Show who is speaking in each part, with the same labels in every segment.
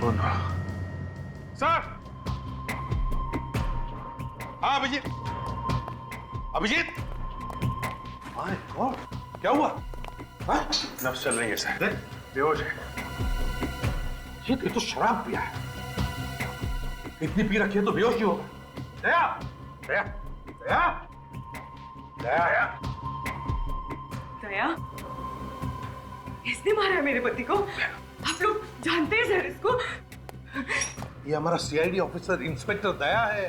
Speaker 1: Sir. हाँ Abhijit, Abhijit. My God, क्या हुआ? नब्ज चल रही है सर, बेहोश है। ये तो शराब पिया है, इतनी पी रखी है तो बेहोश ही होगा। दया, दया, दया, दया,
Speaker 2: दया, इसने मारा है मेरे पति को। आप लोग जानते हैं सर इसको?
Speaker 1: ये हमारा सीआईडी ऑफिसर इंस्पेक्टर दया है।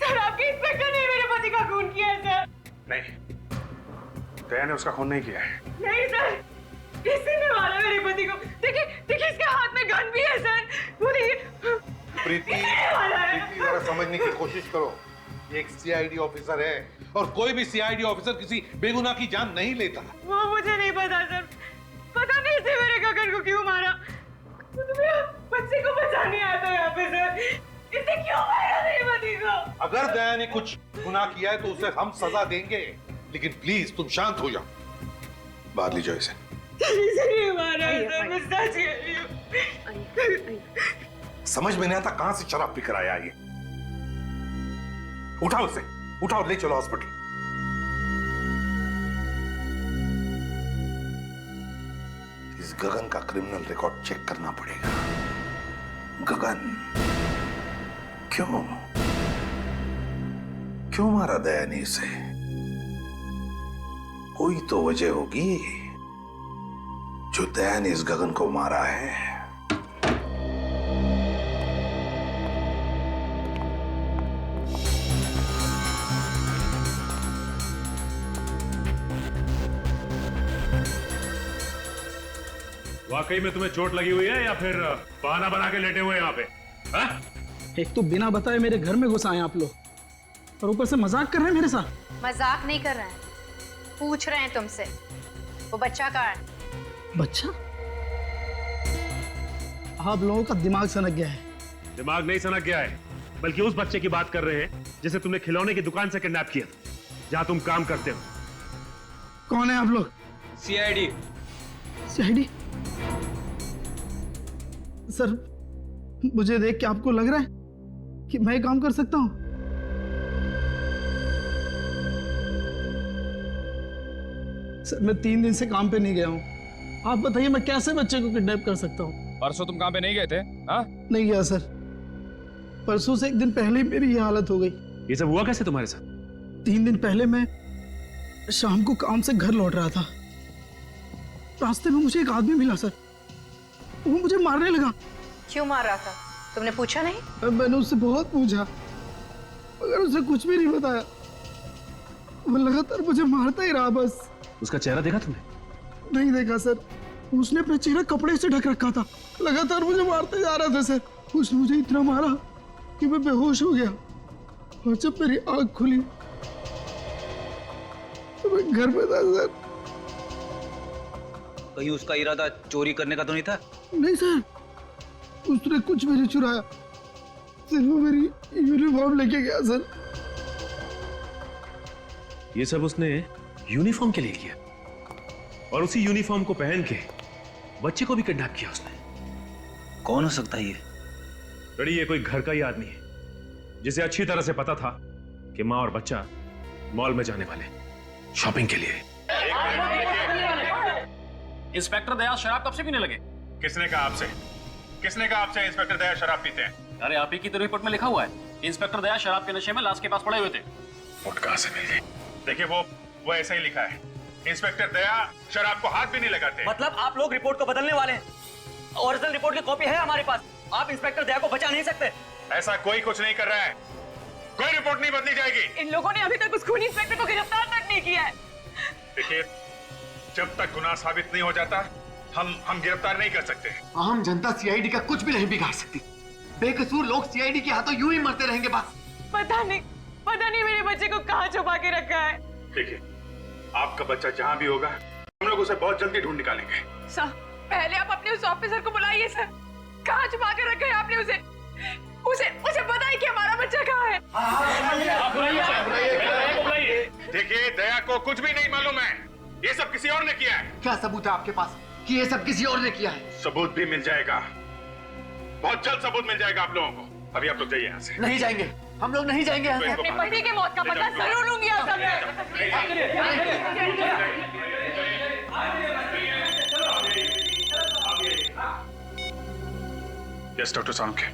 Speaker 2: सर आपके इंस्पेक्टर ने मेरे पति का खून किया है सर।
Speaker 1: नहीं, दया ने उसका खून नहीं किया है।
Speaker 2: नहीं सर, इसी ने मारा मेरे पति को। देखिए, देखिए इसके हाथ में गन भी है सर। वो देखिए।
Speaker 1: प्रीति, जरा समझने की कोशिश करो। ये एक सीआईडी ऑफिसर है और कोई भी सीआईडी ऑफिसर किसी बेगुनाह की जान नहीं लेता।
Speaker 2: वो मुझे नहीं पता सर। पता नहीं इसने मेरे गगन को क्यों मारा। मुझे मेरे बच्चे को बचाने आया था यहाँ पे सर। इसने क्यों मारा मेरे पति को?
Speaker 1: अगर दया ने कुछ गुनाह किया है तो उसे हम सजा देंगे, लेकिन प्लीज तुम शांत हो जाओ। बाहर ले जाओ इसे।
Speaker 2: इसने मारा है सर, मैं सच कह रही हूँ।
Speaker 1: समझ में नहीं आता कहां से शराब पीकर आया ये। उठाओ उसे, उठाओ, ले चलो हॉस्पिटल। इस गगन का क्रिमिनल रिकॉर्ड चेक करना पड़ेगा। गगन क्यों मारा दया ने इसे? कोई तो वजह होगी जो दया ने इस गगन को मारा है।
Speaker 3: वाकई में तुम्हें चोट लगी हुई है या फिर बहाना बना के लेटे हुए यहाँ पे? हा?
Speaker 4: एक तो बिना बताए मेरे घर में घुस आए आप लोग, और ऊपर से मजाक कर रहे हैं मेरे साथ।
Speaker 5: मजाक नहीं कर रहे हैं, पूछ रहे हैं तुमसे वो बच्चा कहाँ है?
Speaker 4: बच्चा? आप लोगों का दिमाग सनक गया है।
Speaker 3: दिमाग नहीं सनक गया है, बल्कि उस बच्चे की बात कर रहे हैं जिसे तुमने खिलौने की दुकान से किडनैप किया था, जहां तुम काम करते हो।
Speaker 4: कौन है आप लोग?
Speaker 6: सीआईडी।
Speaker 4: सीआईडी? सर, मुझे देख के आपको लग रहा है कि मैं काम कर सकता हूं? सर, मैं 3 दिन से काम पे नहीं गया हूं। आप बताइए मैं कैसे बच्चे को किडनैप कर सकता हूं?
Speaker 6: परसों तुम काम पे नहीं गए थे? हाँ?
Speaker 4: नहीं गया सर। परसों से 1 दिन पहले ही मेरी ये हालत हो गई।
Speaker 3: ये सब हुआ कैसे तुम्हारे साथ?
Speaker 4: 3 दिन पहले मैं शाम को काम से घर लौट रहा था। रास्ते में मुझे एक आदमी मिला सर, वो मुझे मारने लगा।
Speaker 5: क्यों मार रहा था? तुमने पूछा नहीं?
Speaker 4: मैंने उससे बहुत पूछा, मगर उसने कुछ भी नहीं बताया। वो लगातार मुझे मारता ही रहा बस।
Speaker 3: उसका चेहरा देखा तुमने?
Speaker 4: नहीं देखा सर, उसने अपना चेहरा कपड़े से ढक रखा था। लगातार मुझे मारते जा रहा था सर। उसने मुझे इतना मारा कि मैं बेहोश हो गया, और जब मेरी आंख खुली तो मैं घर में था सर।
Speaker 6: कहीं उसका इरादा चोरी करने का तो नहीं था?
Speaker 4: नहीं सर, उसने कुछ भी नहीं चुराया, सिर्फ वो मेरी यूनिफॉर्म लेके गया सर।
Speaker 3: ये सब उसने यूनिफॉर्म के लिए किया, और उसी यूनिफॉर्म को पहन के बच्चे को भी किडनैप किया उसने।
Speaker 6: कौन हो सकता है ये?
Speaker 3: बड़ी, ये कोई घर का ही आदमी है जिसे अच्छी तरह से पता था कि माँ और बच्चा मॉल में जाने वाले शॉपिंग के लिए।
Speaker 7: इंस्पेक्टर दया शराब कब से पीने लगे?
Speaker 1: किसने कहा आपसे? किसने कहा आपसे इंस्पेक्टर दया शराब पीते हैं?
Speaker 7: अरे आप ही की तो रिपोर्ट में लिखा हुआ है, इंस्पेक्टर दया शराब के नशे में लाश के पास पड़े हुए थे।
Speaker 1: रिपोर्ट कहां से मिल गई? देखिए वो ऐसा ही लिखा है, इंस्पेक्टर दया शराब को हाथ भी नहीं लगाते।
Speaker 8: मतलब आप लोग रिपोर्ट को बदलने वाले हैं? ओरिजिनल रिपोर्ट की कॉपी है हमारे पास। आप इंस्पेक्टर दया को बचा नहीं सकते।
Speaker 1: ऐसा कोई कुछ नहीं कर रहा है, कोई रिपोर्ट नहीं बदली जाएगी।
Speaker 2: इन लोगों ने अभी तक उस खूनी इंस्पेक्टर को गिरफ्तार तक नहीं किया है।
Speaker 1: देखिए, जब तक गुनाह साबित नहीं हो जाता हम गिरफ्तार नहीं कर सकते।
Speaker 9: आम जनता सीआईडी का कुछ भी नहीं बिगाड़ सकती। बेकसूर लोग सीआईडी के हाथों यूं ही मरते रहेंगे बस।
Speaker 2: पता नहीं मेरे बच्चे को कहाँ छुपा के रखा है।
Speaker 1: देखिए, आपका बच्चा जहाँ भी होगा हम लोग उसे बहुत जल्दी ढूंढ निकालेंगे।
Speaker 2: सर, पहले आप अपने उस ऑफिसर को बुलाइए सर। कहाँ छुपा के रखा है आपने उसे? उसे बताइए कि हमारा बच्चा कहाँ है।
Speaker 1: देखिए, दया को कुछ भी नहीं मालूम है, ये सब किसी और ने किया है।
Speaker 9: क्या सबूत है आपके पास कि ये सब किसी और ने किया है?
Speaker 1: सबूत भी मिल जाएगा, बहुत जल्द सबूत मिल जाएगा आप लोगों को। अभी आप लोग जाइए यहाँ से।
Speaker 9: नहीं जाएंगे, हम लोग नहीं जाएंगे यहाँ से।
Speaker 2: अपने पति के मौत का बदला जरूर लूंगी आजम मैं।
Speaker 1: Yes doctor Salunkhe.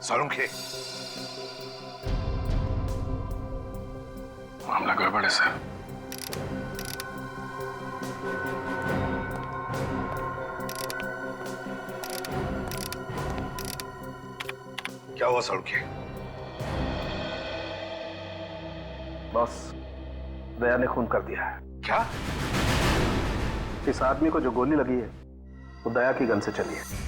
Speaker 1: सालुंखे, मामला गड़बड़ है सर। क्या हुआ सालुंखे?
Speaker 10: बॉस, दया ने खून कर दिया है।
Speaker 1: क्या?
Speaker 10: इस आदमी को जो गोली लगी है वो दया की गन से चली है।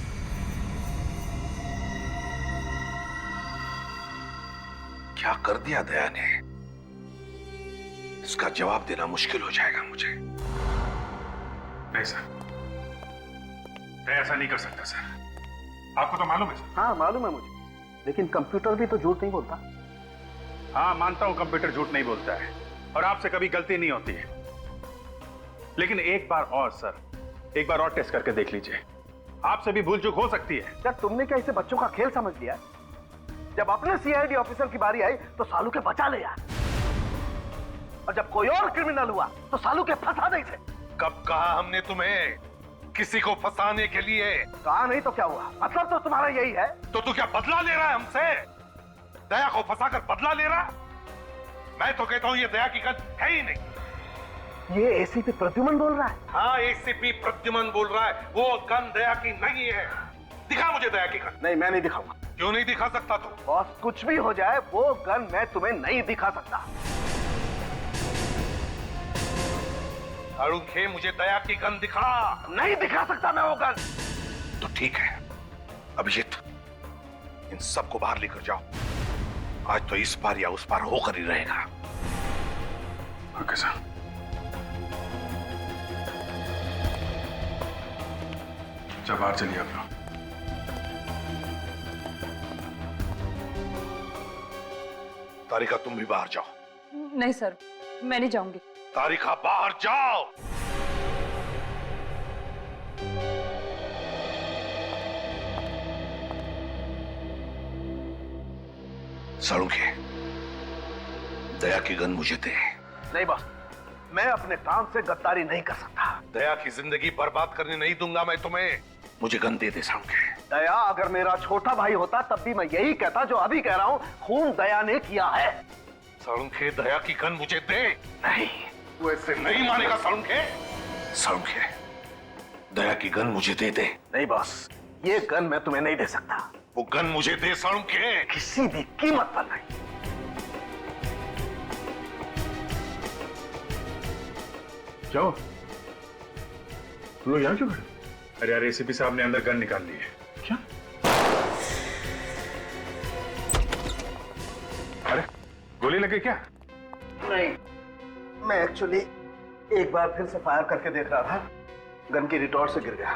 Speaker 1: क्या कर दिया दया ने? इसका जवाब देना मुश्किल हो जाएगा मुझे। नहीं सर, दया ऐसा नहीं कर सकता सर। आपको तो मालूम है सर।
Speaker 10: हाँ मालूम है मुझे, लेकिन कंप्यूटर भी तो झूठ नहीं बोलता।
Speaker 1: हाँ मानता हूं कंप्यूटर झूठ नहीं बोलता है और आपसे कभी गलती नहीं होती है, लेकिन एक बार और सर, एक बार और टेस्ट करके देख लीजिए। आपसे भी भूल चूक हो सकती है।
Speaker 10: क्या तुमने क्या इसे बच्चों का खेल समझ लिया? जब अपने सीआईडी ऑफिसर की बारी आई तो सालू के बचा ले यार, और जब कोई और क्रिमिनल हुआ तो सालू के फंसा दे इसे।
Speaker 1: कब कहा हमने तुम्हें किसी को फंसाने के लिए?
Speaker 10: कहा नहीं तो क्या हुआ? मतलब तो तुम्हारा यही है।
Speaker 1: तो तू क्या बदला ले रहा है हमसे? दया को फंसाकर बदला ले रहा? मैं तो कहता हूं ये दया की गन है ही नहीं।
Speaker 10: ये एसीपी प्रद्युमन बोल रहा है।
Speaker 1: हाँ एसीपी प्रद्युमन बोल रहा है, वो गन दया की नहीं है। दिखा मुझे दया की गन।
Speaker 10: नहीं मैं नहीं दिखाऊंगा।
Speaker 1: क्यों नहीं दिखा सकता तू?
Speaker 10: बॉस कुछ भी हो जाए वो गन मैं तुम्हें नहीं दिखा सकता।
Speaker 1: सालुंखे मुझे दया की गन दिखा।
Speaker 10: नहीं दिखा सकता मैं वो गन।
Speaker 1: तो ठीक है अभिजीत, इन सबको बाहर लेकर जाओ। आज तो इस पार या उस पार होकर ही रहेगा। Okay sir. जब बाहर चलिए आप लोग। तारिका तुम भी बाहर जाओ।
Speaker 2: नहीं सर, मैं नहीं जाऊंगी।
Speaker 1: तारिका बाहर जाओ। सालुंखे, दया की गन मुझे दे।
Speaker 10: नहीं बॉस, मैं अपने काम से गद्दारी नहीं कर सकता।
Speaker 1: दया की जिंदगी बर्बाद करने नहीं दूंगा मैं तुम्हें। मुझे गन दे दे सालुंखे।
Speaker 10: दया अगर मेरा छोटा भाई होता तब भी मैं यही कहता जो अभी कह रहा हूं, खून दया ने किया है।
Speaker 1: सालुंखे दया की गन मुझे दे।
Speaker 10: नहीं
Speaker 1: तू ऐसे नहीं मानेगा सालुंखे। सालुंखे दया की गन मुझे दे दे।
Speaker 10: नहीं बॉस, ये गन मैं तुम्हें नहीं दे सकता।
Speaker 1: वो गन मुझे दे सालुंखे।
Speaker 10: किसी भी कीमत पर नहीं।
Speaker 1: जाओ तुम लोग यहाँ क्यों खड़े? अरे यार एसीपी साहब ने अंदर गन निकाल ली है। क्या? अरे गोली लगी क्या?
Speaker 10: नहीं, मैं एक्चुअली एक बार फिर से फायर करके देख रहा था, गन की रिटॉर्ट से गिर गया।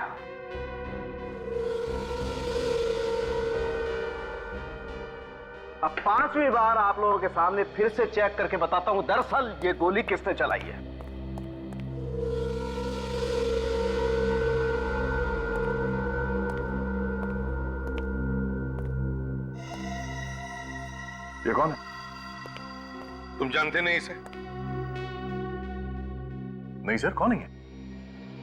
Speaker 10: अब 5वीं बार आप लोगों के सामने फिर से चेक करके बताता हूं, दरअसल ये गोली किसने चलाई है।
Speaker 1: ये कौन है? तुम जानते नहीं इसे? नहीं सर, कौन है?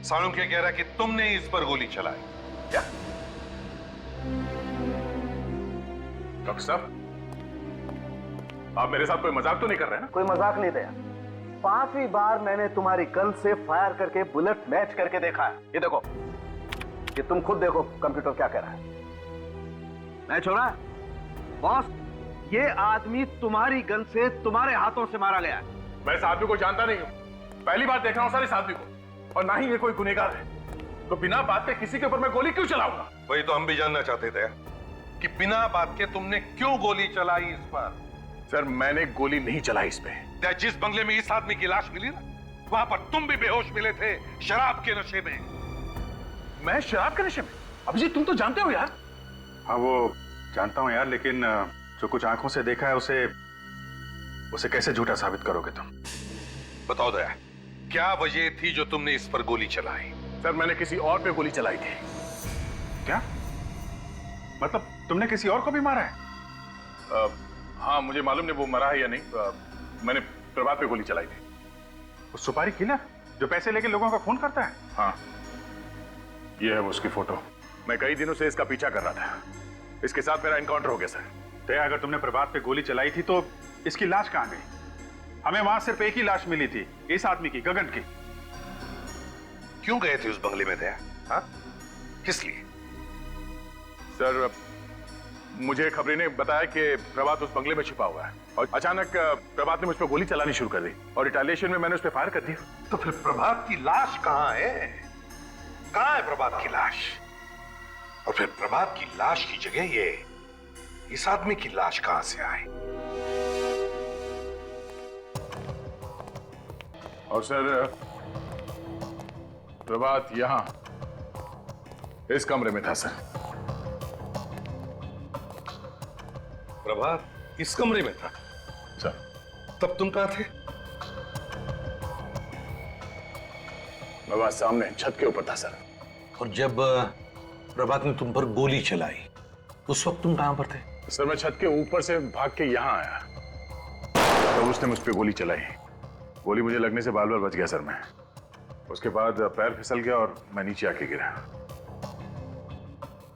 Speaker 1: सालू क्या कह रहा है कि तुमने इस पर गोली चलाई क्या? डॉक्टर साहब, आप मेरे साथ कोई मजाक तो नहीं कर रहे हैं ना?
Speaker 10: कोई मजाक नहीं दया। 5वीं बार मैंने तुम्हारी गन से फायर करके बुलेट मैच करके देखा है। ये देखो, ये तुम खुद देखो कंप्यूटर क्या कह रहा है। मैच हो रहा है बॉस। ये आदमी तुम्हारी गन से तुम्हारे हाथों से मारा गया है।
Speaker 1: मैं इस आदमी को जानता नहीं हूं, पहली बार देख रहा हूं सर इस आदमी को, और ना ही ये कोई गुनहगार है। तो बिना बात के किसी के ऊपर मैं गोली क्यों चलाऊंगा? वही तो हम भी जानना चाहते थे कि बिना बात के तुमने क्यों गोली चलाई इस पर। सर मैंने गोली नहीं चलाई इस पे। जिस बंगले में इस आदमी की लाश मिली ना, वहां पर तुम भी बेहोश मिले थे, शराब के नशे में। मैं शराब के नशे में? अभिजीत तुम तो जानते हो यार। हाँ वो जानता हूं यार, लेकिन जो कुछ आंखों से देखा है उसे कैसे झूठा साबित करोगे तुम? बताओ दया, क्या वजह थी जो तुमने इस पर गोली चलाई? सर मैंने किसी और पे गोली चलाई थी। क्या मतलब तुमने किसी और को भी मारा है? हाँ मुझे मालूम नहीं वो मरा है या नहीं। मैंने प्रभात पे गोली चलाई थी। वो सुपारी किलर जो पैसे लेके लोगों का खून करता है? हाँ ये है वो उसकी फोटो। मैं कई दिनों से इसका पीछा कर रहा था। इसके साथ मेरा एनकाउंटर हो गया सर। दया, अगर तुमने प्रभात पे गोली चलाई थी तो इसकी लाश कहां गई? हमें वहां सिर्फ एक ही लाश मिली थी, इस आदमी की, गगन की। क्यों गए थे उस बंगले में दया? हाँ किस लिए? सर मुझे खबरी ने बताया कि प्रभात उस बंगले में छिपा हुआ है, और अचानक प्रभात ने मुझ पर गोली चलानी शुरू कर दी, और रिटेलिएशन में मैंने उस पर फायर कर दिया। तो फिर प्रभात की लाश कहां है? कहां है प्रभात की लाश? और फिर प्रभात की लाश की जगह ये इस आदमी की लाश कहां से आई? और सर प्रभात यहां इस कमरे में था सर। प्रभात इस कमरे में था सर? तब तुम कहां थे? प्रभात सामने छत के ऊपर था सर। और जब प्रभात ने तुम पर गोली चलाई उस वक्त तुम कहां पर थे? सर मैं छत के ऊपर से भाग के यहां आया, तब उसने मुझ पर गोली चलाई। गोली मुझे लगने से बाल बाल बच गया सर मैं। उसके बाद पैर फिसल गया और मैं नीचे आके गिरा।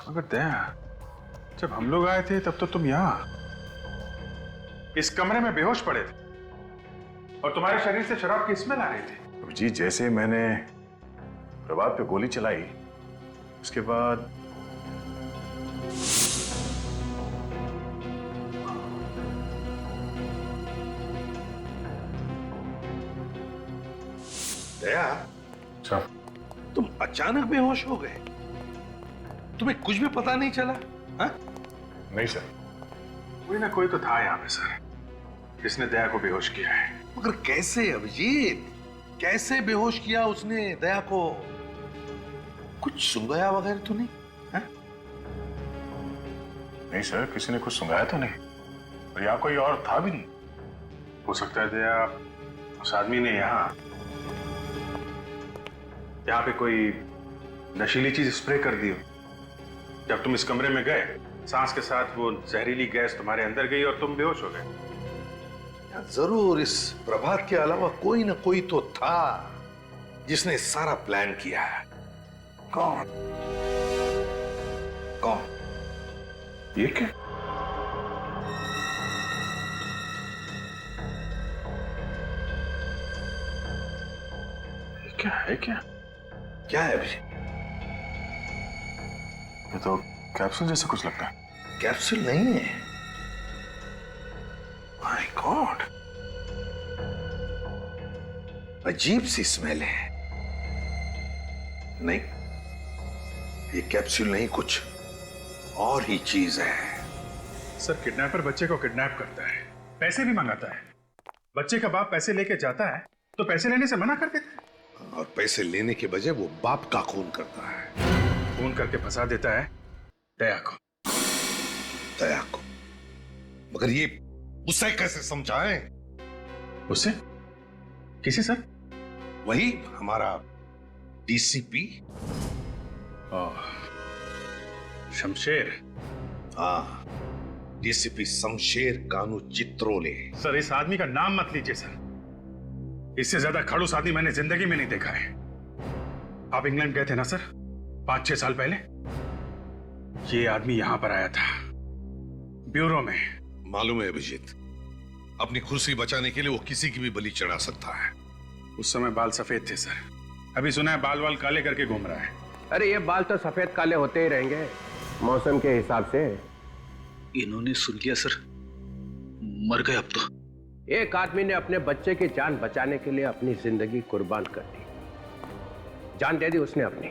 Speaker 1: मगर दया, जब हम लोग आए थे तब तो तुम यहां इस कमरे में बेहोश पड़े थे, और तुम्हारे शरीर से शराब की स्मेल आ रही थी। जी जैसे मैंने प्रभात पे गोली चलाई उसके बाद दया, तुम अचानक बेहोश हो गए? तुम्हें कुछ भी पता नहीं चला? हा? नहीं सर, कोई ना कोई तो था यहाँ पे सर जिसने दया को बेहोश किया है। मगर कैसे अभिजीत, कैसे बेहोश किया उसने दया को? कुछ सुंघाया वगैरह तो नहीं? हा? नहीं सर, किसी ने कुछ सुंघाया तो नहीं, और यहाँ कोई और था भी नहीं। हो सकता है दया उस आदमी ने यहाँ पे कोई नशीली चीज स्प्रे कर दी हो। जब तुम इस कमरे में गए, सांस के साथ वो जहरीली गैस तुम्हारे अंदर गई और तुम बेहोश हो गए। जरूर इस प्रभात के अलावा कोई ना कोई तो था जिसने सारा प्लान किया है। कौन? कौन? ये क्या? ये क्या है? क्या है अभी? ये तो कैप्सूल जैसा कुछ लगता है। कैप्सूल नहीं है। माय गॉड, अजीब सी स्मेल है। नहीं, ये कैप्सूल नहीं, कुछ और ही चीज है।
Speaker 11: सर किडनैपर बच्चे को किडनैप करता है, पैसे भी मंगाता है। बच्चे का बाप पैसे लेके जाता है तो पैसे लेने से मना कर देता है,
Speaker 1: और पैसे लेने के बजाय वो बाप का खून करता है।
Speaker 11: खून करके फंसा देता है दया को।
Speaker 1: दया को?
Speaker 12: मगर ये उसे कैसे समझाएं?
Speaker 11: उससे? किसे सर?
Speaker 12: वही हमारा डीसीपी।
Speaker 11: शमशेर।
Speaker 12: हाँ, डीसीपी शमशेर कानू चित्रोले।
Speaker 11: सर इस आदमी का नाम मत लीजिए सर। इससे ज्यादा खड़ूस आदमी मैंने जिंदगी में नहीं देखा है। आप इंग्लैंड गए थे ना सर 5-6 साल पहले? ये आदमी यहां पर आया था ब्यूरो में।
Speaker 12: मालूम है अभिजीत, अपनी कुर्सी बचाने के लिए वो किसी की भी बलि चढ़ा सकता है।
Speaker 11: उस समय बाल सफेद थे सर, अभी सुना है बाल वाल काले करके घूम रहा है।
Speaker 10: अरे ये बाल तो सफेद काले होते ही रहेंगे मौसम के हिसाब से।
Speaker 6: इन्होंने सुन लिया सर, मर गए अब तो।
Speaker 10: एक आदमी ने अपने बच्चे की जान बचाने के लिए अपनी जिंदगी कुर्बान कर दी। जान दे दी उसने अपनी,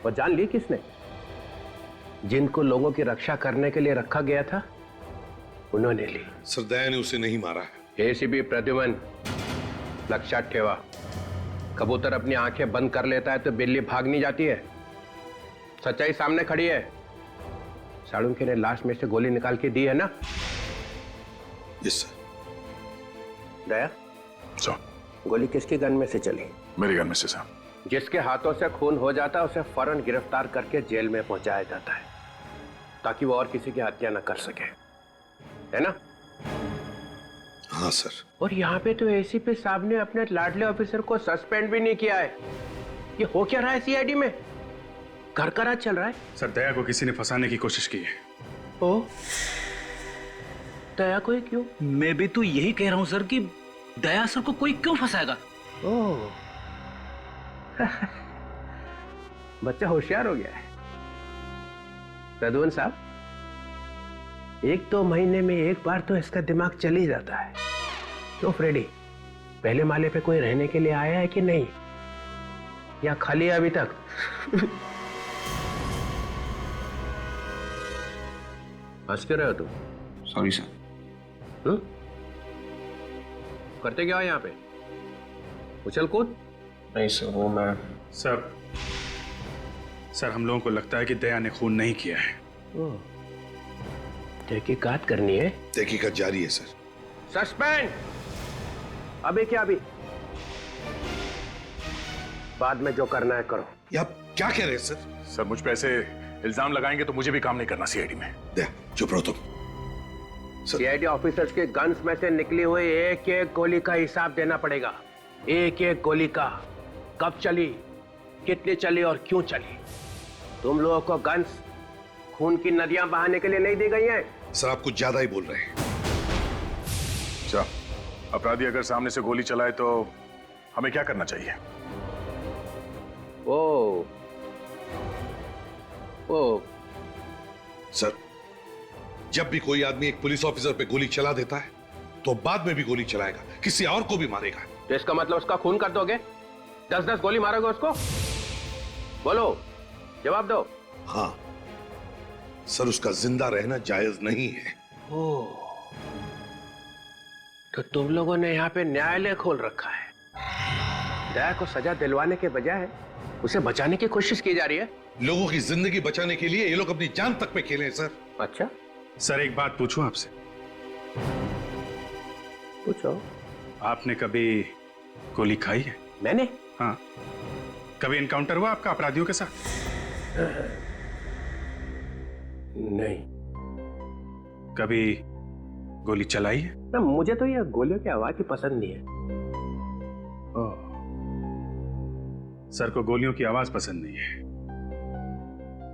Speaker 10: और जान ली किसने? जिनको लोगों की रक्षा करने के लिए रखा गया था उन्होंने ली।
Speaker 12: सर दया ने उसे नहीं मारा है।
Speaker 10: एसीपी प्रद्युमन, लक्षात ठेवा, कबूतर अपनी आंखें बंद कर लेता है तो बिल्ली भाग नहीं जाती है। सच्चाई सामने खड़ी है। साळुंखे ने लाश में से गोली निकाल के दी है ना?
Speaker 12: Yes sir.
Speaker 10: दया, गोली किसकी गन में से चली?
Speaker 11: मेरी गन में से साहब।
Speaker 10: जिसके हाथों से खून हो जाता है उसे फौरन गिरफ्तार करके जेल में पहुंचाया जाता है ताकि वो और किसी की हत्या न कर सके, है ना?
Speaker 12: हाँ सर।
Speaker 10: और यहाँ पे तो एसीपी साहब ने अपने लाडले ऑफिसर को सस्पेंड भी नहीं किया है। ये हो क्या रहा है सीआईडी में? घर का राज चल रहा है।
Speaker 11: सर दया को किसी ने फंसाने की कोशिश की है।
Speaker 10: ओ, दया को क्यों?
Speaker 6: मैं भी तो यही कह रहा हूं सर कि दया सर को कोई क्यों फंसाएगा?
Speaker 10: ओह बच्चा होशियार हो गया है। प्रद्युमन साहब, 1-2 महीने में एक बार तो इसका दिमाग चल ही जाता है। तो फ्रेडी, पहले माले पे कोई रहने के लिए आया है कि नहीं, या खाली है अभी तक? हंस क्यों रहे हो तुम?
Speaker 6: Sorry sir.
Speaker 10: करते क्या हो यहाँ पे? उछल कूद?
Speaker 6: नहीं सर, वो मैं
Speaker 11: सर हम लोगों को लगता है कि दया ने खून नहीं किया है।
Speaker 10: तहकीकात करनी है।
Speaker 12: तहकीकात जारी है सर।
Speaker 10: सस्पेंड। अभी क्या अभी? बाद में जो करना है करो।
Speaker 12: ये आप क्या कह रहे हैं सर?
Speaker 11: सर मुझ पे ऐसे इल्जाम लगाएंगे तो मुझे भी काम नहीं करना सीआईडी में।
Speaker 12: दया चुप रहो तुम।
Speaker 10: सीआईडी ऑफिसर्स के गन्स में से निकली हुई एक-एक गोली का हिसाब देना पड़ेगा। एक-एक गोली का, कब चली, कितनी चली और क्यों चली। तुम लोगों को गन्स खून की नदियां बहाने के लिए नहीं दी गई हैं।
Speaker 12: सर आप कुछ ज्यादा ही बोल रहे हैं।
Speaker 11: अच्छा, अपराधी अगर सामने से गोली चलाए तो हमें क्या करना चाहिए?
Speaker 10: ओ
Speaker 12: सर, जब भी कोई आदमी एक पुलिस ऑफिसर पे गोली चला देता है तो बाद में भी गोली चलाएगा, किसी और को भी मारेगा।
Speaker 10: तो इसका मतलब उसका खून कर दोगे? 10-10 गोली मारोगे उसको? बोलो, जवाब दो।
Speaker 12: हाँ सर, उसका जिंदा रहना जायज नहीं है।
Speaker 10: तो तुम लोगों ने यहाँ पे न्यायालय खोल रखा है। दया को सजा दिलवाने के बजाय उसे बचाने की कोशिश की जा रही है।
Speaker 12: लोगों की जिंदगी बचाने के लिए ये लोग अपनी जान तक पे खेले सर।
Speaker 10: अच्छा
Speaker 11: सर, एक बात पूछूं आपसे?
Speaker 10: पूछो।
Speaker 11: आपने कभी गोली खाई है?
Speaker 10: मैंने?
Speaker 11: हाँ। कभी एनकाउंटर हुआ आपका अपराधियों के साथ?
Speaker 10: नहीं।
Speaker 11: कभी गोली चलाई है?
Speaker 10: ना, मुझे तो ये गोलियों की आवाज ही पसंद नहीं है।
Speaker 11: सर को गोलियों की आवाज पसंद नहीं है,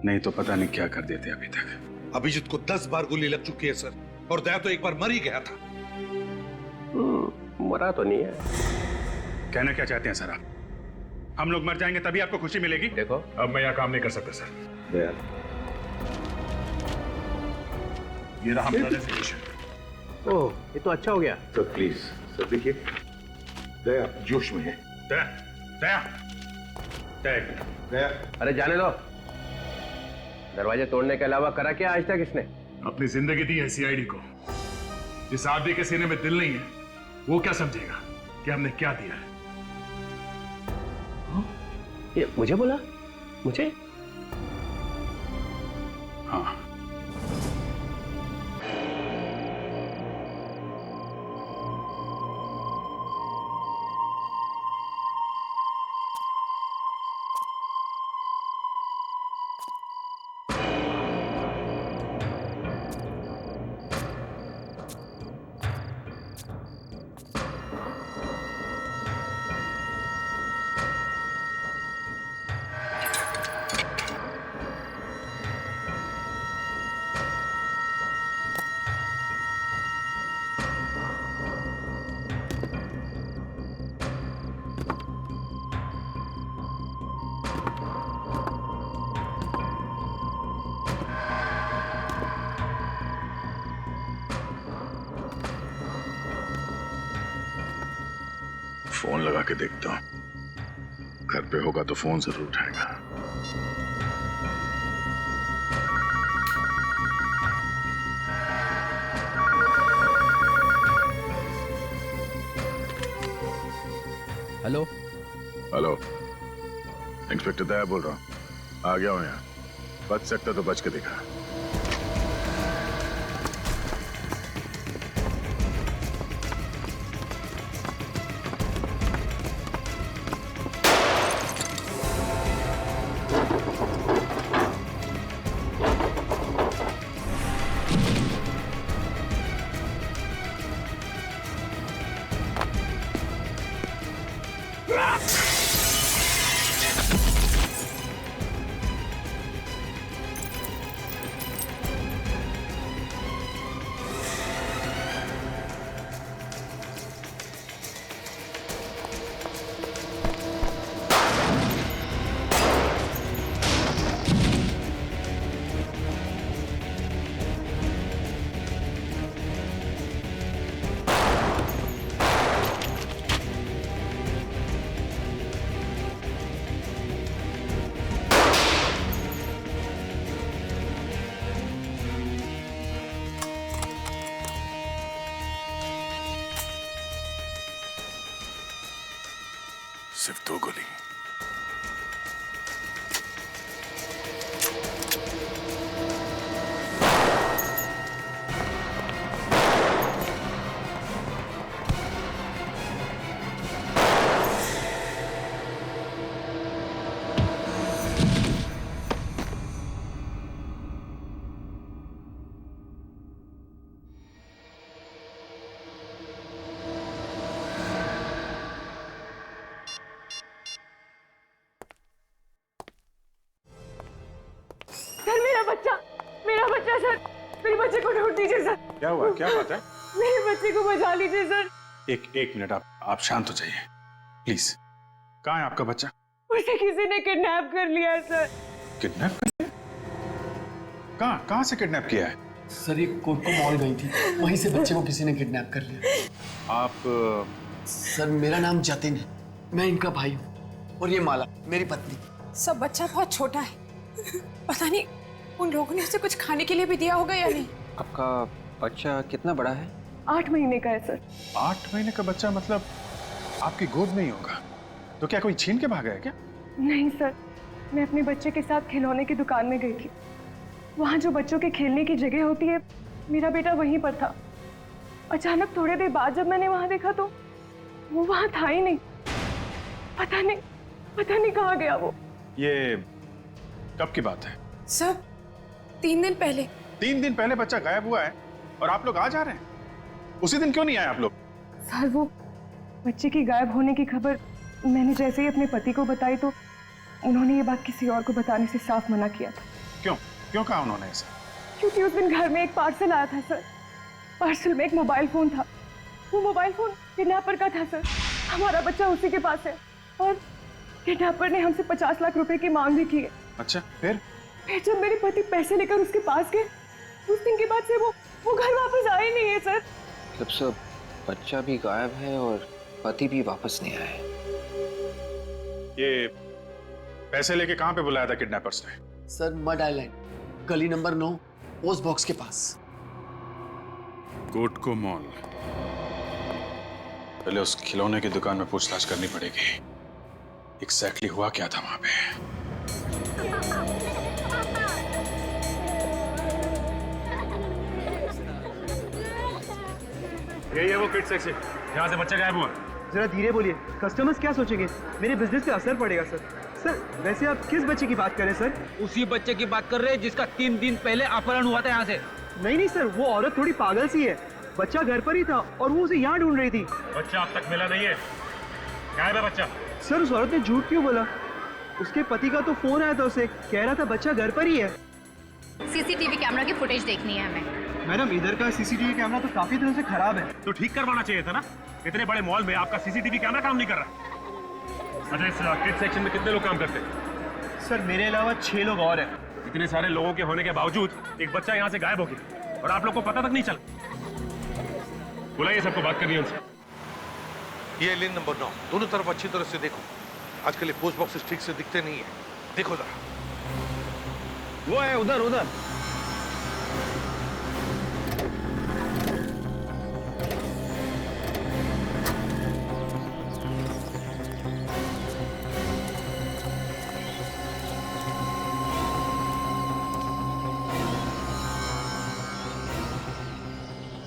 Speaker 11: नहीं तो पता नहीं क्या कर देते अभी तक।
Speaker 12: अभिजीत को 10 बार गोली लग चुकी है सर, और दया तो एक बार मर ही गया था।
Speaker 10: मरा तो नहीं है।
Speaker 11: कहना क्या चाहते हैं सर आप? हम लोग मर जाएंगे तभी आपको खुशी मिलेगी?
Speaker 10: देखो,
Speaker 11: अब मैं यह काम नहीं कर सकता सर।
Speaker 10: दया,
Speaker 11: ये रहा हमारा रेजोल्यूशन।
Speaker 10: ओह, ये तो अच्छा हो गया।
Speaker 12: सर प्लीज सर, देखिए दया जोश में है।
Speaker 11: दया, दया, दया,
Speaker 12: दया।
Speaker 10: अरे जाने दो। दरवाजे तोड़ने के अलावा करा क्या आज तक इसने?
Speaker 11: अपनी जिंदगी दी है सीआईडी को। जिस आदमी के सीने में दिल नहीं है वो क्या समझेगा कि हमने क्या दिया है?
Speaker 10: ये मुझे बोला? मुझे?
Speaker 11: हाँ। फोन लगा के देखता हूँ, घर पे होगा तो फोन जरूर उठाएगा।
Speaker 7: हेलो
Speaker 11: हेलो, इंस्पेक्टर दया बोल रहा हूँ। आ गया हूँ यहाँ। बच सकता तो बच के दिखा। सिर्फ 2 गोली।
Speaker 2: मेरा बच्चा सर, मेरे बच्चे को ढूंढ दीजिए सर।
Speaker 11: क्या हुआ? क्या बात है?
Speaker 2: मेरे बच्चे को बचा लीजिए सर।
Speaker 11: एक मिनट, आप शांत हो जाइए प्लीज। कहाँ है आपका बच्चा?
Speaker 2: उसे किसी ने किडनैप कर लिया है सर।
Speaker 11: किडनैप कर लिया? कहाँ से किडनैप किया है?
Speaker 9: सर ये कोटको मॉल गई थी, वहीं से बच्चे को किसी ने किडनैप कर लिया।
Speaker 11: आप?
Speaker 9: सर मेरा नाम जतिन है, मैं इनका भाई हूँ, और ये माला मेरी पत्नी।
Speaker 13: सब बच्चा बहुत छोटा है, पता नहीं उन लोगों ने उसे कुछ खाने के लिए भी दिया होगा या नहीं।
Speaker 7: आपका बच्चा कितना बड़ा है?
Speaker 2: 8 महीने का है सर।
Speaker 11: 8 महीने का बच्चा मतलब आपकी गोद में ही होगा? तो क्या कोई छीन के भागा है क्या?
Speaker 2: नहीं सर, मैं अपने बच्चे के साथ खिलौने की दुकान में गई थी। वहाँ जो बच्चों के खेलने की जगह होती है, मेरा बेटा वहीं पर था। अचानक थोड़ी देर बाद जब मैंने वहाँ देखा तो वो वहाँ था ही नहीं। पता नहीं कहाँ गया वो।
Speaker 11: ये कब की बात है?
Speaker 13: सर 3 दिन पहले।
Speaker 11: 3 दिन पहले बच्चा गायब हुआ है और आप लोग आ जा रहे हैं? उसी दिन क्यों नहीं आए आप लोग?
Speaker 2: सर वो बच्चे की गायब होने की खबर मैंने जैसे ही अपने पति को बताई तो उन्होंने ये बात किसी और को बताने से साफ मना किया था।
Speaker 11: क्यों कहा उन्होंने ऐसा?
Speaker 2: क्योंकि उस दिन घर में एक पार्सल आया था सर। पार्सल में एक मोबाइल फोन था। वो मोबाइल फोन किडनैपर का था सर। हमारा बच्चा उसी के पास है और किडनैपर ने हमसे 50 लाख रुपए की मांग भी की है।
Speaker 11: अच्छा, फिर
Speaker 2: जब मेरे पति पैसे लेकर उसके पास गए, उस दिन के बाद से वो घर वापस आए नहीं है सर।
Speaker 7: मतलब सब बच्चा भी गायब है और पति भी वापस नहीं आए।
Speaker 11: ये पैसे लेके कहाँ पे बुलाया था किडनैपर्स ने?
Speaker 9: सर मड आइलैंड, गली नंबर 9, पोस्ट बॉक्स के पास।
Speaker 11: कोटको मॉल। पहले उस खिलौने की दुकान में पूछताछ करनी पड़ेगी। एग्जैक्टली हुआ क्या था वहां पे?
Speaker 3: यही है वो किड सेक्शन जहाँ से बच्चा गायब हुआ।
Speaker 14: जरा धीरे बोलिए, कस्टमर्स क्या सोचेंगे? मेरे बिजनेस पे असर पड़ेगा सर। सर वैसे आप किस बच्चे की बात कर रहे हैं सर?
Speaker 8: उसी बच्चे की बात कर रहे हैं जिसका 3 दिन पहले अपहरण हुआ था यहाँ से।
Speaker 14: नहीं सर, वो औरत थोड़ी पागल सी है। बच्चा घर पर ही था और वो उसे यहाँ ढूंढ रही थी।
Speaker 3: बच्चा अब तक मिला नहीं है। गायब है बच्चा।
Speaker 14: सर उस औरत ने झूठ क्यों बोला? उसके पति का तो फोन आया था, उसे कह रहा था बच्चा घर पर ही है।
Speaker 5: सीसीटीवी कैमरा की फुटेज देखनी है हमें।
Speaker 14: मैडम इधर का सीसीटीवी कैमरा तो काफी तरह से खराब है।
Speaker 3: तो ठीक करवाना चाहिए था ना। इतने बड़े मॉल में आपका सीसीटीवी कैमरा काम नहीं कर रहा। अच्छा, इस किड सेक्शन में कितने लोग काम करते हैं?
Speaker 14: सर मेरे अलावा 6 लोग और हैं।
Speaker 3: इतने सारे लोगों के होने के बावजूद एक बच्चा यहाँ से गायब हो गया और आप लोग को पता तक नहीं चला। बुलाइए सबको, बात करनी है उनसे।
Speaker 12: ये लेन नंबर 9, दोनों तरफ अच्छी तरह से देखो। आजकल ये पोस्ट बॉक्सेस ठीक से दिखते नहीं है, देखो जरा।
Speaker 14: वो है उधर उधर।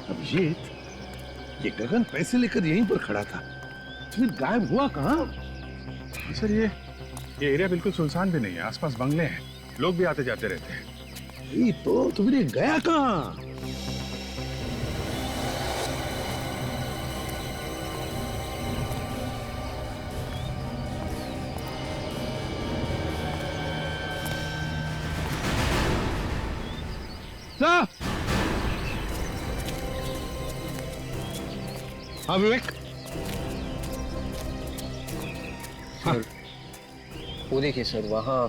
Speaker 12: अभिजीत, ये गगन पैसे लेकर यहीं पर खड़ा था, फिर गायब हुआ कहाँ?
Speaker 11: सर ये एरिया बिल्कुल सुनसान भी नहीं है, आसपास बंगले हैं, लोग भी आते जाते रहते हैं।
Speaker 12: ये तो फिर ये गया कहाँ? हाँ विवेक।
Speaker 7: हाँ। वो देखिए सर, वहाँ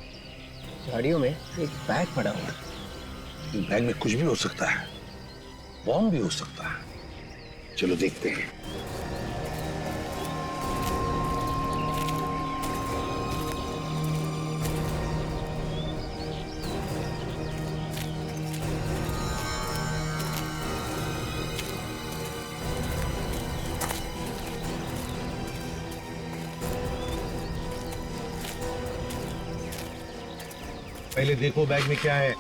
Speaker 7: झाड़ियों में एक बैग पड़ा हुआ है।
Speaker 12: बैग में कुछ भी हो सकता है, बॉम्ब भी हो सकता है। चलो देखते हैं। पहले देखो बैग में क्या है।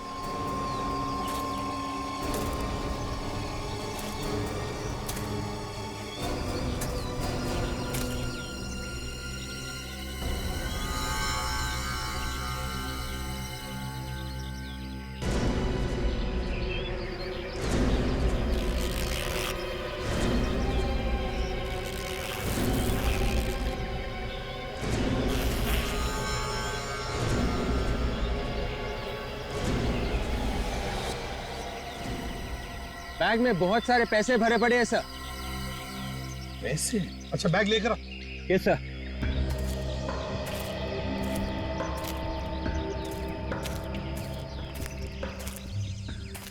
Speaker 7: बैग में बहुत सारे पैसे भरे पड़े हैं सर।
Speaker 12: पैसे? अच्छा बैग लेकर आ।
Speaker 7: Yes sir.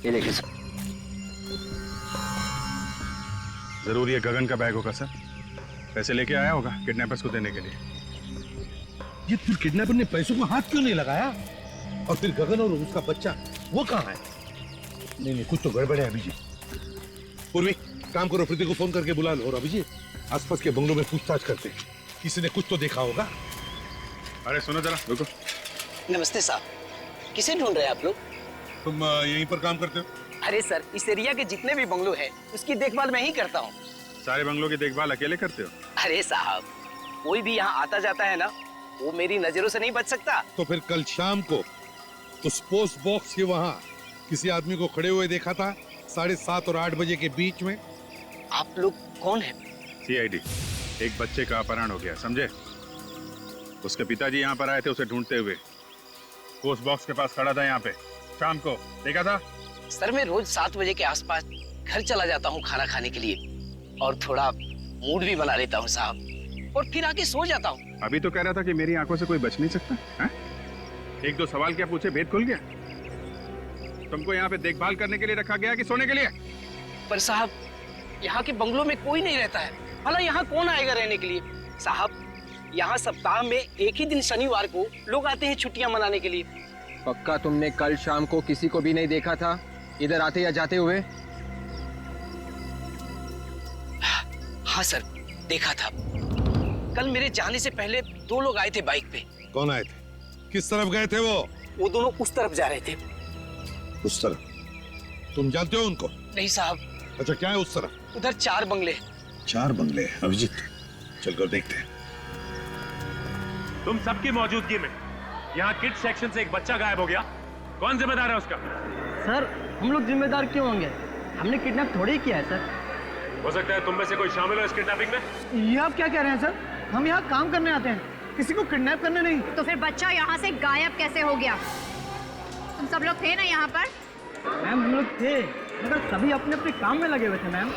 Speaker 7: ये देखिए सर।
Speaker 11: जरूर ये गगन का बैग होगा सर, पैसे लेके आया होगा किडनैपर्स को देने के लिए।
Speaker 12: ये फिर किडनैपर ने पैसों को हाथ क्यों नहीं लगाया? और फिर गगन और उसका बच्चा वो कहाँ है? नहीं, कुछ तो गड़बड़ है अभिजीत। पूर्वी, काम करो, प्रीति को फोन करके बुला लो। और अभिजीत, आसपास के बंगलों में पूछताछ करते हैं, किसी ने कुछ तो देखा होगा।
Speaker 11: अरे सुनो जरा, रुको।
Speaker 15: नमस्ते साहब, किसे ढूंढ रहे हैं आप लोग?
Speaker 12: तुम यहीं पर काम करते हो?
Speaker 15: अरे सर, इस एरिया के जितने भी बंगलो हैं, उसकी देखभाल मैं ही करता हूँ।
Speaker 11: सारे बंगलों की देखभाल अकेले करते हो?
Speaker 15: अरे साहब, कोई भी यहाँ आता जाता है ना, वो मेरी नजरों से नहीं बच सकता।
Speaker 12: तो फिर कल शाम को उस पोस्ट बॉक्स के वहाँ किसी आदमी को खड़े हुए देखा था 7:30 और 8 बजे के बीच में।
Speaker 15: आप लोग कौन हैं?
Speaker 11: CID। एक बच्चे का अपहरण हो गया, समझे? उसके पिताजी यहाँ पर आए थे उसे ढूंढते हुए। पोस्ट बॉक्स के पास खड़ा था यहाँ पे, शाम को देखा था?
Speaker 15: सर, मैं रोज 7 बजे के आसपास घर चला जाता हूँ खाना खाने के लिए, और थोड़ा मूड भी बना लेता हूँ साहब, और फिर आके सो जाता हूँ।
Speaker 11: अभी तो कह रहा था कि मेरी आंखों से कोई बच नहीं सकता है? 1-2 सवाल क्या पूछे, भेद खुल गया? तुमको यहाँ पे देखभाल करने के लिए रखा गया कि सोने के लिए?
Speaker 15: पर साहब, यहाँ के बंगलों में कोई नहीं रहता है, भला यहाँ कौन आएगा रहने के लिए? साहब, यहाँ सप्ताह में एक ही दिन शनिवार को लोग आते हैं छुट्टियां मनाने के लिए।
Speaker 7: पक्का तुमने कल शाम को किसी को भी नहीं देखा था इधर आते या जाते हुए?
Speaker 15: हाँ सर, देखा था। कल मेरे जाने से पहले 2 लोग आए थे बाइक पे।
Speaker 12: कौन आए थे? किस तरफ गए थे वो?
Speaker 15: वो दोनों उस तरफ जा रहे थे।
Speaker 12: उस तरफ? तुम जानते हो उनको?
Speaker 15: नहीं साहब।
Speaker 12: अच्छा, क्या है उस तरफ?
Speaker 15: उधर 4 बंगले।
Speaker 12: 4 बंगले? अभिजीत, चलकर देखते हैं।
Speaker 3: तुम सबकी मौजूदगी में यहाँ किड सेक्शन से एक बच्चा गायब हो गया, कौन जिम्मेदार है उसका?
Speaker 14: सर, हम लोग जिम्मेदार क्यों होंगे? हमने किडनैप थोड़ी ही किया है सर।
Speaker 3: हो सकता है तुम में से कोई शामिल हो इस किडनैपिंग में।
Speaker 14: ये आप क्या कह रहे हैं सर? हम यहाँ काम करने आते हैं, किसी को किडनैप करने नहीं।
Speaker 5: तो फिर बच्चा यहाँ से गायब कैसे हो गया? तुम सब लोग थे ना यहाँ पर?
Speaker 14: मैम, हम लोग थे, मगर सभी अपने अपने काम में लगे हुए थे मैम।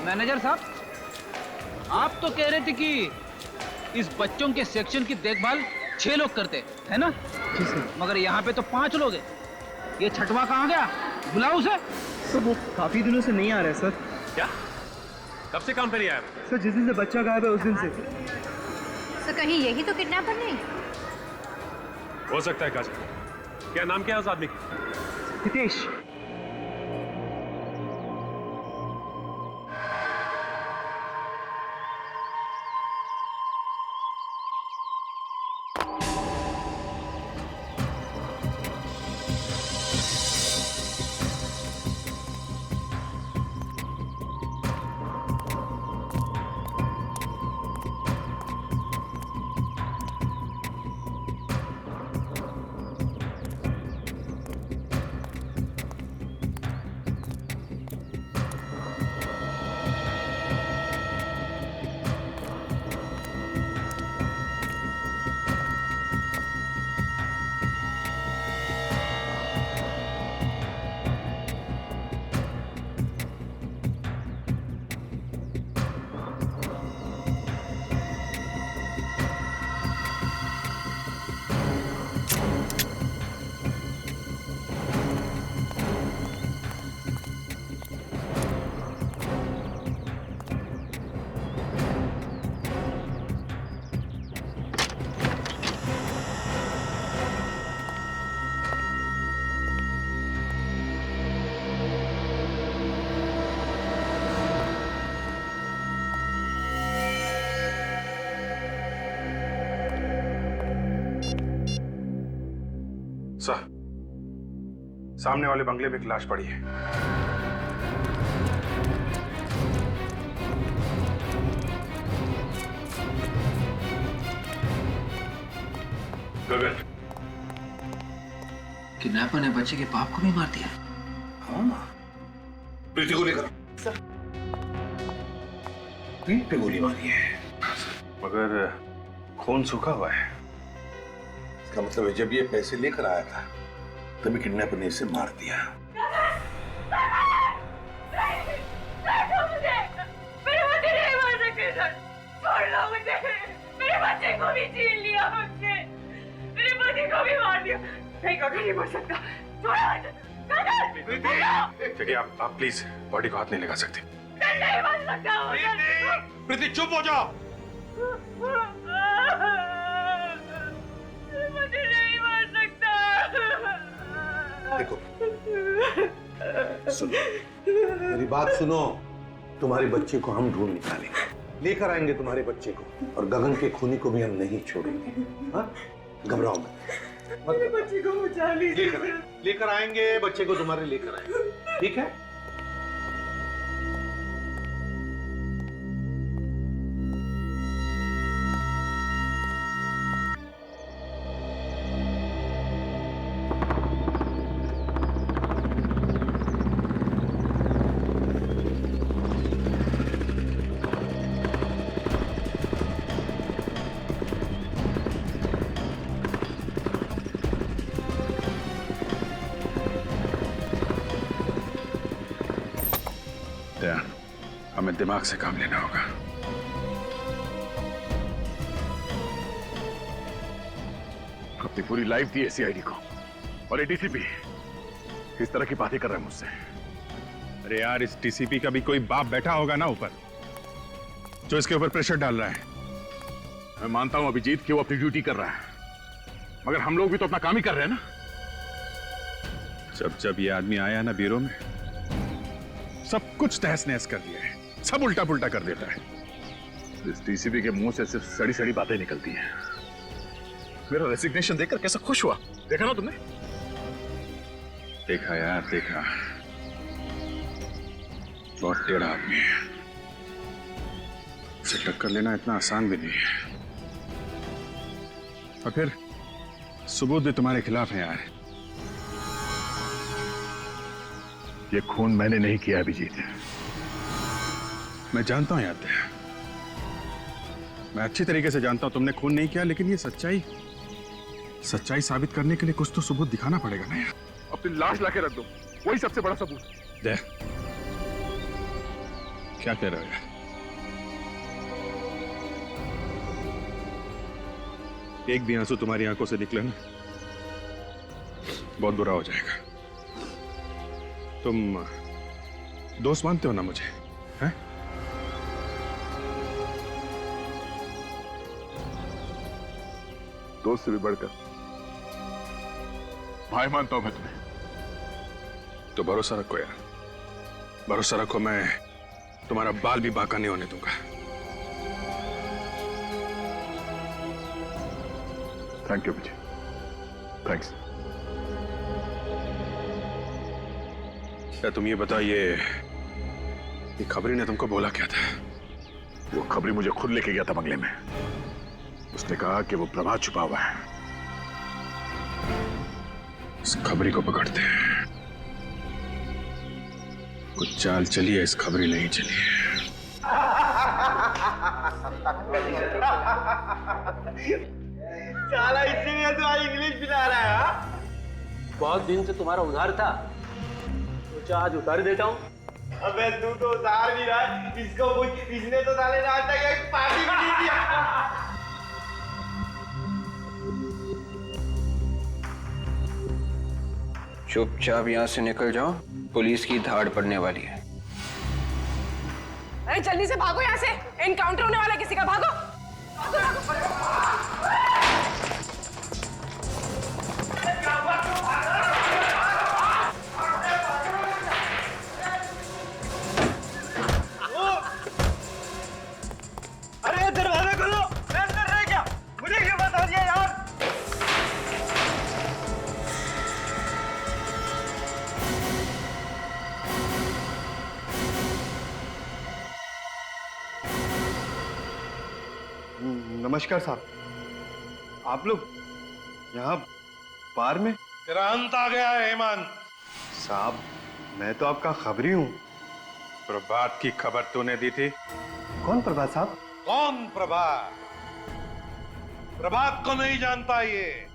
Speaker 16: मैनेजर साहब, आप तो कह रहे थे कि इस बच्चों के सेक्शन की देखभाल 6 लोग करते है ना? मगर यहाँ पे तो 5 लोग हैं। ये छठवा कहाँ गया? बुलाओ उसे।
Speaker 14: तो वो काफी दिनों से नहीं आ रहे सर।
Speaker 3: क्या? कब से काम पे नहीं आया?
Speaker 14: सर जिस दिन से बच्चा गायब है उस दिन से।
Speaker 5: तो कहीं यही तो किडनैपर नहीं?
Speaker 3: हो सकता है काजल। क्या नाम क्या है उस आदमी का?
Speaker 14: हितेश।
Speaker 11: सर, सामने वाले बंगले में एक लाश पड़ी है। गगन,
Speaker 6: किडनैपर ने बच्चे के बाप को भी मार दिया।
Speaker 12: हाँ, प्रीति को लेकर
Speaker 6: सर
Speaker 12: पीठ पे गोली मारी है,
Speaker 11: मगर खून सूखा हुआ है।
Speaker 12: इसका मतलब है जब ये पैसे लेकर आया था तभी किडनैपर ने इसे मार दिया।
Speaker 2: मेरे बच्चे नहीं मार सकते सर, छोड़ लो मुझे। मेरे बच्चे को भी छीन लिया मुझसे, मेरे बच्चे को भी मार दिया। नहीं गगन नहीं मर सकता, छोड़ो मुझे।
Speaker 11: देखिए आप प्लीज बॉडी को हाथ नहीं लगा सकते।
Speaker 2: नहीं मर सकता।
Speaker 11: प्रीति चुप हो जाओ।
Speaker 2: मुझे नहीं मार सकता।
Speaker 12: देखो सुनो, मेरी बात सुनो। तुम्हारे बच्चे को हम ढूंढ निकालेंगे, लेकर आएंगे तुम्हारे बच्चे को, और गगन के खूनी को भी हम नहीं छोड़ेंगे। हाँ, घबराओ मत।
Speaker 2: मेरे बच्चे को बचा लीजिए।
Speaker 12: लेकर आएंगे बच्चे को, तुम्हारे लेकर आएंगे, ठीक है?
Speaker 11: हमें दिमाग से काम लेना होगा।
Speaker 17: अपनी पूरी लाइफ दी है सीआईडी को, और ये डीसीपी इस तरह की बातें कर रहा है मुझसे।
Speaker 11: अरे यार, इस डीसीपी का भी कोई बाप बैठा होगा ना ऊपर, जो इसके ऊपर प्रेशर डाल रहा है।
Speaker 17: मैं मानता हूं अभिजीत कि वो अपनी ड्यूटी कर रहा है, मगर हम लोग भी तो अपना काम ही कर रहे हैं ना।
Speaker 11: जब जब ये आदमी आया ना ब्यूरो में, सब कुछ तहस नहस कर दिया है, सब उल्टा पुल्टा कर देता है।
Speaker 17: इस डीसीपी के मुंह से सिर्फ सड़ी सड़ी बातें निकलती हैं। मेरा रेसिग्नेशन देखकर कैसा खुश हुआ, देखा ना तुमने?
Speaker 11: देखा यार, देखा। बहुत टेढ़ा आदमी है, उसे टक्कर लेना इतना आसान भी नहीं है। और फिर सबूत भी तुम्हारे खिलाफ है यार।
Speaker 17: ये खून मैंने नहीं किया अभिजीत।
Speaker 11: मैं जानता हूं यार, मैं अच्छी तरीके से जानता हूं तुमने खून नहीं किया, लेकिन ये सच्चाई साबित करने के लिए कुछ तो सबूत दिखाना पड़ेगा ना यार।
Speaker 17: अपनी लाश लाके रख दो, वही सबसे बड़ा सबूत।
Speaker 11: दे, क्या कह रहे हो यार? एक भी आंसू तुम्हारी आंखों से निकले ना, बहुत बुरा हो जाएगा। तुम दोस्त मानते हो ना मुझे, हैं?
Speaker 17: दोस्त से भी बढ़कर भाई मानता हूं मैं तुम्हें।
Speaker 11: तो भरोसा रखो यार, भरोसा रखो, मैं तुम्हारा बाल भी बांका नहीं होने दूंगा।
Speaker 17: Thank you Vijay, thanks.
Speaker 11: क्या तुम ये बताइए, ये खबरी ने तुमको बोला क्या था?
Speaker 17: वो खबरी मुझे खुद लेके गया था बंगले में। उसने कहा कि वो प्रभात छुपा हुआ है।
Speaker 11: इस खबरी को पकड़ते हैं। कुछ चाल चलिए, इस खबरी नहीं चली।
Speaker 18: साला इसीलिए तो आज इंग्लिश पिला रहा है। हाँ? बहुत दिन से तुम्हारा उधार था, सोचा आज उतार देता हूँ। अबे तू तो उधार नहीं रहा, इसको कुछ, इसने तो साले ने आज तक एक पार्टी भी नहीं दिया।
Speaker 7: चुपचाप यहाँ से निकल जाओ, पुलिस की धाड़ पड़ने वाली है।
Speaker 13: अरे जल्दी से भागो यहाँ से, एनकाउंटर होने वाला है किसी का, भागो, भागो, भागो।
Speaker 18: अरे दरवाजा खोलो, मैं अंदर रह गया, मुझे क्यों बता दिया यार?
Speaker 14: नमस्कार साहब, आप लोग यहाँ बार में?
Speaker 1: तेरा अंत आ गया है हेमंत।
Speaker 14: साहब मैं तो आपका खबरी हूँ।
Speaker 11: प्रभात की खबर तूने दी थी?
Speaker 14: कौन प्रभात साहब?
Speaker 1: कौन प्रभात? प्रभात को नहीं जानता ये?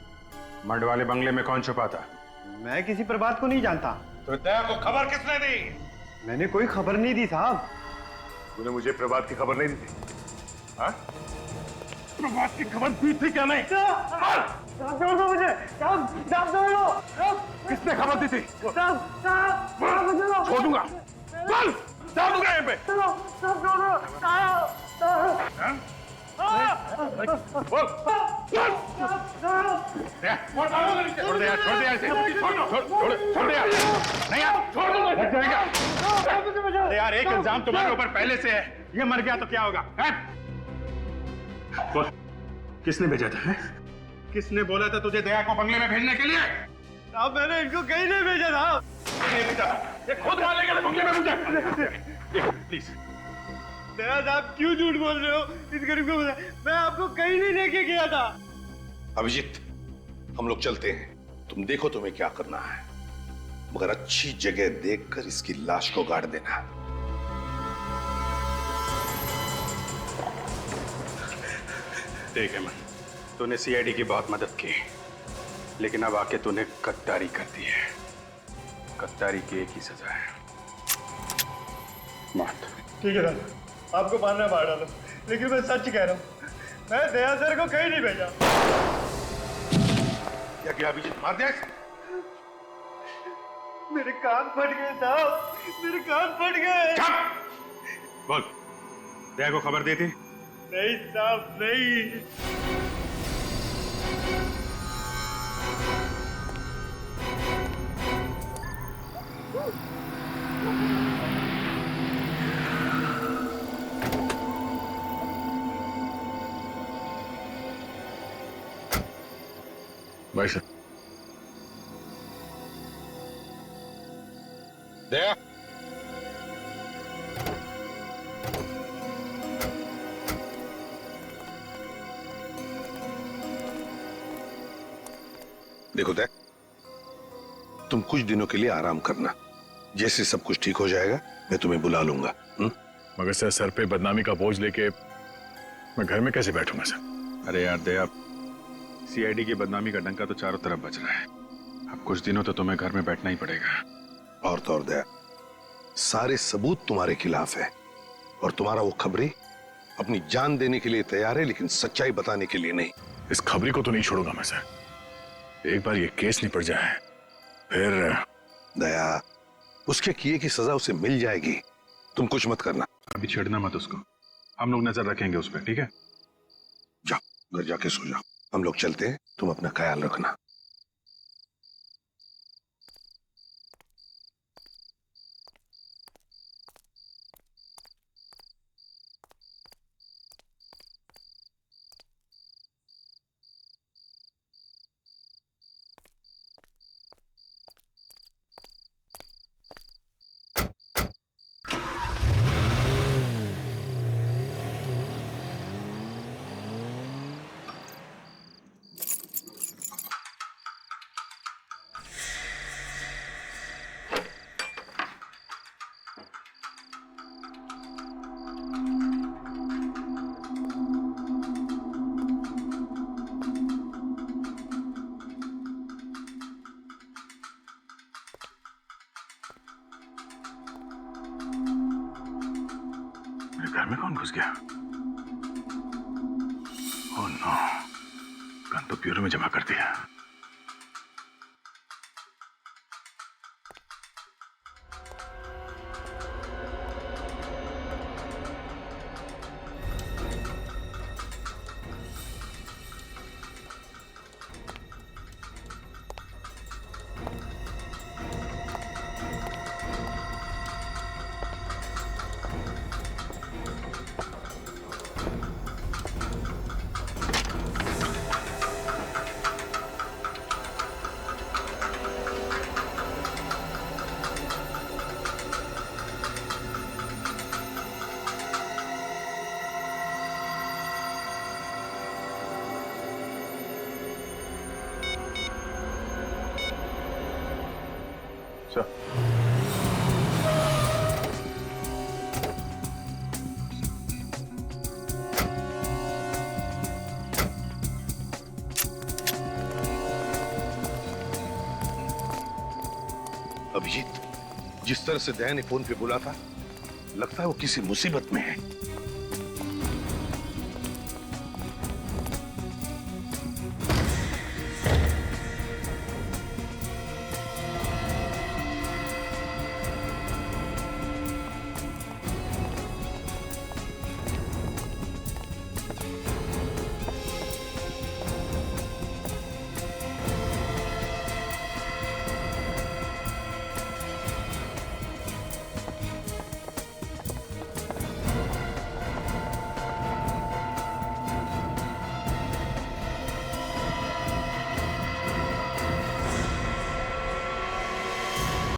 Speaker 11: मड वाले बंगले में कौन छुपा था?
Speaker 14: मैं किसी प्रभात को नहीं जानता।
Speaker 1: तो दया को खबर किसने दी?
Speaker 14: मैंने कोई खबर नहीं दी साहब।
Speaker 17: तूने मुझे प्रभात की खबर नहीं दी थी? हाँ?
Speaker 1: प्रभात की खबर दी थी क्या नहीं?
Speaker 18: मुझे
Speaker 17: किसने खबर दी थी?
Speaker 1: छोड़ दूंगा, चल डाल दूंगा यहाँ पे।
Speaker 17: छोड़ दे यार, छोड़ दे यार इसे, छोड़ दे यार, नहीं यार, छोड़ दूंगा, लग जाएगा।
Speaker 11: अरे यार, एक इल्जाम तुम्हारे ऊपर पहले से है, ये मर गया तो क्या होगा? बोल, किसने भेजा था? है? किसने बोला था तुझे दया को बंगले में भेजने के लिए?
Speaker 18: अब मैंने इनको कहीं नहीं भेजा था।
Speaker 11: नहीं भेजा, ये खुद मारने के लिए बंगले में मुझे। प्लीज
Speaker 18: दया साहब क्यों झूठ बोल रहे हो? इस गरीब को बता, मैं आपको कहीं नहीं लेके गया था।
Speaker 1: अभिजीत, हम लोग चलते हैं, तुम देखो तुम्हें क्या करना है, मगर अच्छी जगह देखकर इसकी लाश को गाड़ देना।
Speaker 11: ठीक है मन, तूने सीआईडी की बहुत मदद की, लेकिन अब आके तूने गद्दारी कर दी है। गद्दारी की एक ही सजा है, मौत।
Speaker 18: ठीक है दादा, आपको मारना मार डालो, लेकिन मैं सच कह रहा हूँ, मैं दया सर को कहीं नहीं भेजा।
Speaker 1: क्या किया अभिजीत? मार दिया?
Speaker 18: मेरे कान फट गए साहब, मेरे कान फट गए।
Speaker 11: बोल, दया को खबर दी थी?
Speaker 18: नहीं साहब, नहीं।
Speaker 17: भाई साहब,
Speaker 1: दया, देखो दया, तुम कुछ दिनों के लिए आराम करना, जैसे सब कुछ ठीक हो जाएगा मैं तुम्हें बुला लूंगा।
Speaker 17: मगर सर पे बदनामी का बोझ लेके मैं घर में कैसे बैठूंगा सर?
Speaker 11: अरे यार दया, सीआईडी की बदनामी का डंका तो चारों तरफ बज रहा है। अब कुछ दिनों तो तुम्हें घर में बैठना ही पड़ेगा।
Speaker 1: और तो और दया, सारे सबूत तुम्हारे खिलाफ है और तुम्हारा वो खबरी अपनी जान देने के लिए तैयार है, लेकिन सच्चाई बताने के लिए नहीं।
Speaker 17: इस खबरी को तो नहीं छोड़ूंगा मैं सर। एक बार ये केस निपट जाए फिर।
Speaker 1: दया, उसके किए की सजा उसे मिल जाएगी, तुम कुछ मत करना।
Speaker 11: अभी छेड़ना मत उसको, हम लोग नजर रखेंगे उस पर, ठीक है?
Speaker 1: जाओ घर जाके सो जाओ।
Speaker 12: हम लोग चलते हैं, तुम अपना ख्याल रखना।
Speaker 11: घर में कौन घुस गया? ओह नो, गन तो ब्यूरो में जमा कर दिया।
Speaker 12: सर, अभिजीत, जिस तरह से दया ने फोन पे बोला था, लगता है वो किसी मुसीबत में है।